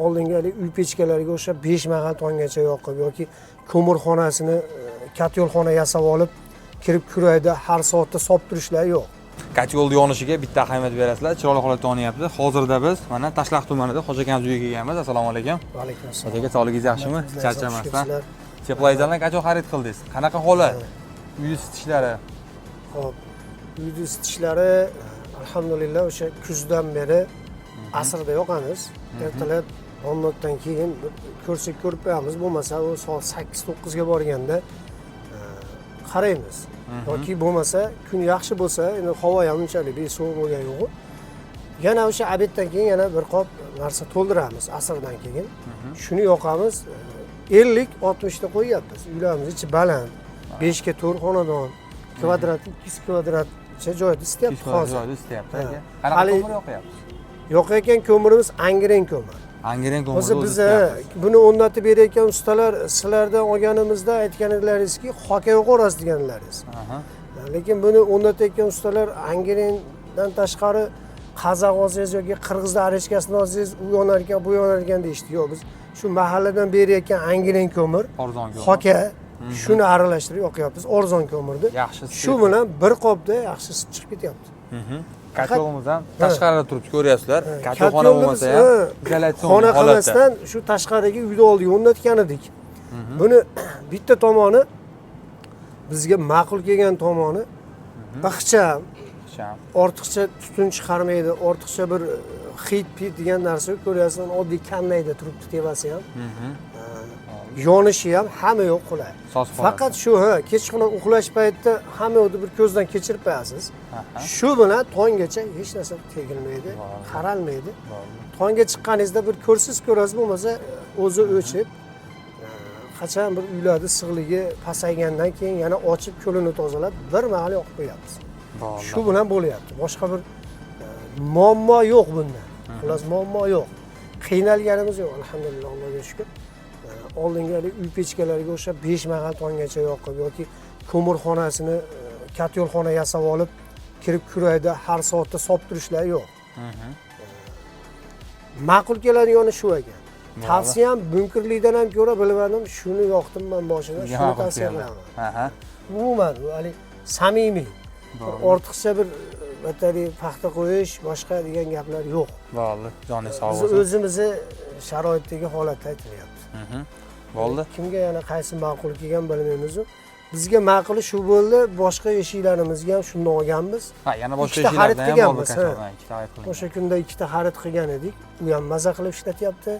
oldingi uy pechkalariga o'xshab 5 mahal tonggacha yoqib yoki ko'mirxonasini katyolxona yasab olib kirib kurayda har soatda solib turishlar yo'q. Katyolni yonishiga bitta ahamiyat berasizlar. Chiroyli holatda yonyapti. Hozirda biz mana Tashlaq tumanida Xo'ja akamiz uyiga kelganmiz. Assalomu alaykum. Va alaykum assalom. Xo'ja aka, sog'ligingiz yaxshimi? Charchamasdan. Teplaizadan qachon xarid qildingiz? Qanaqa holat? Uy isitishlari. Xo'p, uy isitishlari alhamdulillah o'sha kuzdan beri asrda yoqamiz. Ertalab 10 dan keyin ko'rsak ko'rib qo'yamiz, bo'lmasa u soat 8-9 ga borganda qaraymiz. Yoki bo'lmasa kun yaxshi bo'lsa, endi havo ham unchalik besovuq bo'lgani yo'q. Yana o'sha obeddan keyin yana bir qop narsa to'ldiramiz asrdan keyin. Shuni yoqamiz. 50-60 ta qo'yyapmiz. Uylarimiz ichi baland. 5 ga 4 xonadon, kvadrat 200 kvadratcha joyda istyapti hozir. Joyda istyapti aka. Qanaqa ko'mir yoqyapsiz? Yoqayotgan ko'mirimiz Angren ko'mir. Angren ko'mir. Hozir biz buni o'rnatib berayotgan ustalar sizlardan olganimizda aytganlaringizki, hoka yo'qorasiz deganlaringiz. Lekin buni o'rnatayotgan ustalar Angrendan tashqari Qozaq olsangiz yoki Qirg'izda arechkasini olsangiz, u yonar ekan, bu yonar ekan deyishdi. Yo'q, biz shu mahalladan berayotgan Angren ko'mir, arzon ko'mir. Hoka shuni aralashtirib yoqyapmiz, arzon ko'mirni. Yaxshi. Shu bilan bir qopda yaxshi isib chiqib ketyapti. Katyolimiz ham tashqarida turibdi, ko'ryapsizlar. Katyolxona bo'lmasa ham izolyatsion xona holatda. xonasidan shu tashqariga uyni oldiga o'rnatgan edik. Buni bitta tomoni bizga ma'qul kelgan tomoni ixcham, ortiqcha tutun chiqarmaydi, ortiqcha bir hid degan narsa ko'ryapsiz, oddiy kannayda turibdi tevasi ham. Yonishi ham hamma yo'q qulay. Faqat shu kechqurun uxlash paytida hamma yo'qni bir ko'zdan kechirib qo'yasiz. Shu bilan tonggacha hech narsa tegilmaydi, qaralmaydi. Tongga chiqqaningizda bir ko'rsiz ko'rasiz, bo'lmasa o'zi o'chib, qachon bir uylarda issiqligi pasaygandan keyin yana ochib ko'lini tozalab bir mahal yoqib qo'yamiz. Shu bilan bo'lyapti. Boshqa bir muammo yo'q bunda. Xullas muammo yo'q. Qiynalganimiz yo'q, alhamdulillah, Allohga shukr. Oldingi uy pechkalariga o'xshab 5 mahal tonggacha yoqib yoki ko'mirxonasini katyolxona yasab olib kirib kurayda har soatda solib turishlar yo'q. Ma'qul keladigani shu ekan. Tavsiyam bunkirlikdan ham ko'ra bilmadim, shuni yoqdim men boshida, shuni tavsiya qilaman. Umuman, hali samimiy. Ortiqcha bir batariya paxta qo'yish, boshqa degan gaplar yo'q. Bo'ldi, joningiz sog' bo'lsin. Biz o'zimizni sharoitdagi holatda aytilyapti. Bo'ldi. Kimga yana qaysi ma'qul kelgan bilmaymiz. Bizga ma'quli shu bo'ldi, boshqa eshiklarimizga ham shuni olganmiz. Yana boshqa eshiklardan ham O'sha kunda 2 ta xarid qilgan edik. U ham maza qilib ishlatyapti.